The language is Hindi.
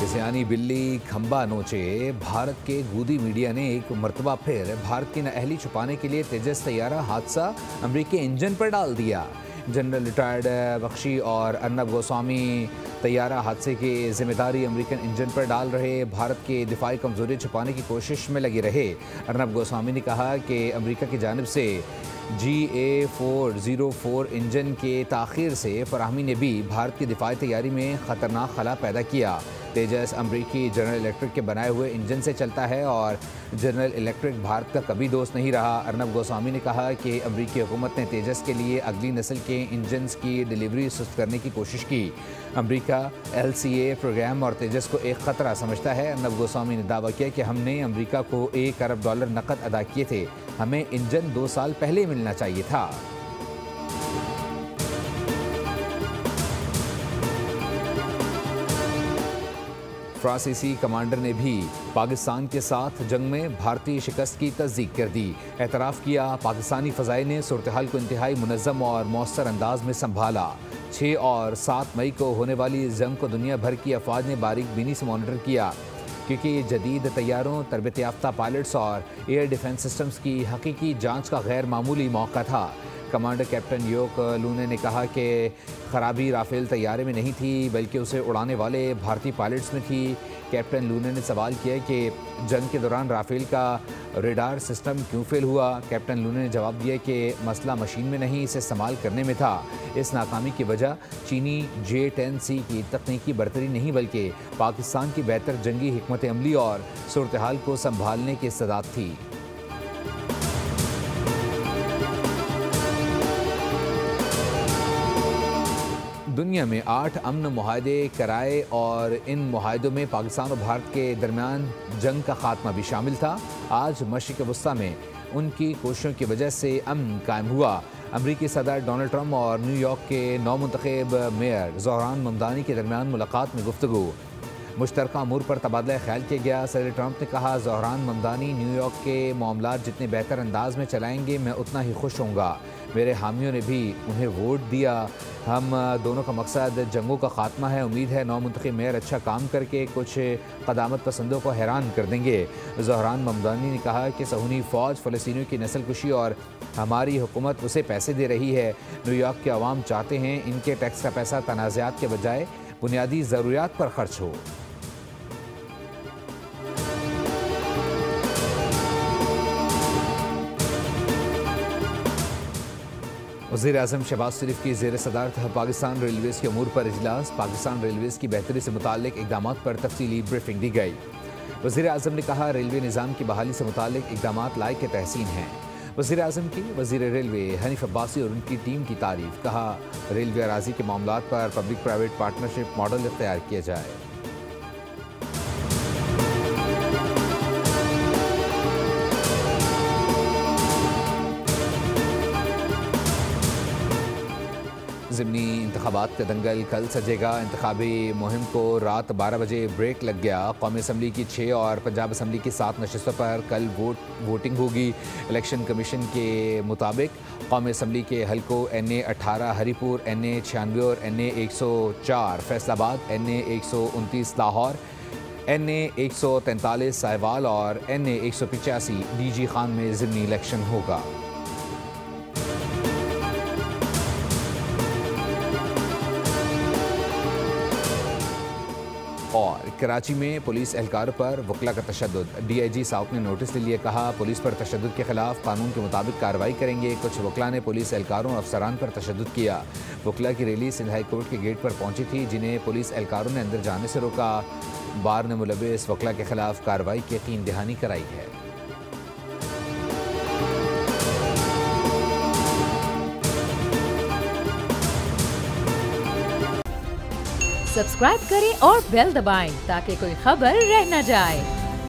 सियानी बिल्ली खंबा नोचे। भारत के गूदी मीडिया ने एक मरतबा फिर भारत की नाअहली छुपाने के लिए तेजस तैयारा हादसा अमरीकी इंजन पर डाल दिया। जनरल रिटायर्ड बख्शी और अर्नब गोस्वामी तैयारा हादसे की जिम्मेदारी अमेरिकन इंजन पर डाल रहे भारत के दिफाई कमजोरी छुपाने की कोशिश में लगे रहे। अर्नब गोस्वामी ने कहा कि अमेरिका की जानिब से GA404 इंजन के ताख़ीर से फराहमी ने भी भारत की दिफाई तैयारी में ख़तरनाक खला पैदा किया। तेजस अमरीकी जनरल इलेक्ट्रिक के बनाए हुए इंजन से चलता है और जनरल इलेक्ट्रिक भारत का कभी दोस्त नहीं रहा। अर्नब गोस्वामी ने कहा कि अमरीकी हुकूमत ने तेजस के लिए अगली नस्ल के इंजन्स की डिलीवरी सुस्त करने की कोशिश की। अमरीका LCA प्रोग्राम और तेजस को एक ख़तरा समझता है। अर्नब गोस्वामी ने दावा किया कि हमने अमरीका को $1 अरब नकद अदा किए थे। हमें इंजन 2 साल पहले मिलना चाहिए था। फ्रांसीसी कमांडर ने भी पाकिस्तान के साथ जंग में भारतीय शिकस्त की तस्दीक कर दी। एतराफ़ किया पाकिस्तानी फ़ज़ाई ने सूरत हाल को इंतहाई मुनज़्ज़म और मौसर अंदाज में संभाला। 6 और 7 मई को होने वाली इस जंग को दुनिया भर की अफवाज ने बारीक बीनी से मॉनिटर किया, क्योंकि जदीद तैयारों, तरबियत याफ्ता पायलट्स और एयर डिफेंस सिस्टम्स की हकीकी जांच का गैर मामूली मौका था। कमांडर कैप्टन योक लूने ने कहा कि खराबी राफेल तैयारे में नहीं थी बल्कि उसे उड़ाने वाले भारतीय पायलट्स में थी। कैप्टन लूने ने सवाल किया कि जंग के दौरान राफेल का रेडार सिस्टम क्यों फेल हुआ। कैप्टन लूने ने जवाब दिया कि मसला मशीन में नहीं, इसे इस्तेमाल करने में था। इस नाकामी की वजह चीनी J-10C की तकनीकी बरतरी नहीं बल्कि पाकिस्तान की बेहतर जंगी हिकमत अमली और सूरत हाल को संभालने की इस्तेदाद थी। दुनिया में 8 अमन मुआहदे कराए और इन मुआहदों में पाकिस्तान और भारत के दरमियान जंग का खात्मा भी शामिल था। आज मशरिक़ वस्ता में उनकी कोशिशों की वजह से अमन कायम हुआ। अमरीकी सदर डोनाल्ड ट्रंप और न्यूयॉर्क के नौमुंतखब मेयर ज़ोहरान ममदानी के दरमियान मुलाकात में गुफ्तगू। मुश्तरका अमूर पर तबादला ख्याल किया गया। सदर ट्रंप ने कहा, ज़ोहरान ममदानी न्यूयॉर्क के मामलात जितने बेहतर अंदाज में चलाएंगे मैं उतना ही खुश होऊंगा। मेरे हामियों ने भी उन्हें वोट दिया। हम दोनों का मकसद जंगों का खात्मा है। उम्मीद है नौमुंतखब मेयर अच्छा काम करके कुछ क़दामत पसंदों को हैरान कर देंगे। ज़ोहरान ममदानी ने कहा कि सहूनी फ़ौज फ़लस्तीनियों की नस्ल कुशी और हमारी हुकूमत उसे पैसे दे रही है। न्यूयॉर्क के अवाम चाहते हैं इनके टैक्स का पैसा तनाज़ात के बजाय बुनियादी ज़रूरियात पर खर्च हो। वज़ीर-ए-आज़म शहबाज शरीफ की ज़ेर सदारत पाकिस्तान रेलवेज़ के अमूर पर इजलास। पाकिस्तान रेलवेज़ की बेहतरी से मुताल्लिक़ इक़दामात पर तफसीली ब्रीफिंग दी गई। वज़ीर-ए-आज़म ने कहा, रेलवे निज़ाम की बहाली से मुताल्लिक़ इक़दामात लायक तहसीन हैं। वज़ीर-ए-आज़म की वज़ीर रेलवे हनीफ अब्बासी और उनकी टीम की तारीफ़। कहा, रेलवे अराज़ी के मामलात पर पब्लिक प्राइवेट पार्टनरशिप मॉडल इख्तियार किया जाए। ज़िमनी इंतखाबात का दंगल कल सजेगा। इंतखाबी मुहिम को रात 12 बजे ब्रेक लग गया। कौमी असम्बली की 6 और पंजाब असम्बली की 7 नशस्तों पर कल वोटिंग होगी। इलेक्शन कमीशन के मुताबिक कौमी असम्बली के हलकों NA 18 हरीपुर, NA 96 और NA 104 Faisalabad, NA 129 Lahore, NA 143 Sahiwal और NA 185 DG खान में ज़िमनी इलेक्शन होगा। और कराची में पुलिस एहलकार पर वकला का तशद्दुद। DIG साउथ ने नोटिस ले लिया। कहा, पुलिस पर तशद्दुद के खिलाफ कानून के मुताबिक कार्रवाई करेंगे। कुछ वकला ने पुलिस एहलकारों और अफसरान पर तशद्दुद किया। वकला की रैली सिंध हाई कोर्ट के गेट पर पहुंची थी, जिन्हें पुलिस एहलकारों ने अंदर जाने से रोका। बार ने मुलव्विस वकला के खिलाफ कार्रवाई की यकीन दहानी कराई है। सब्सक्राइब करें और बेल दबाएं ताकि कोई खबर रह न जाए।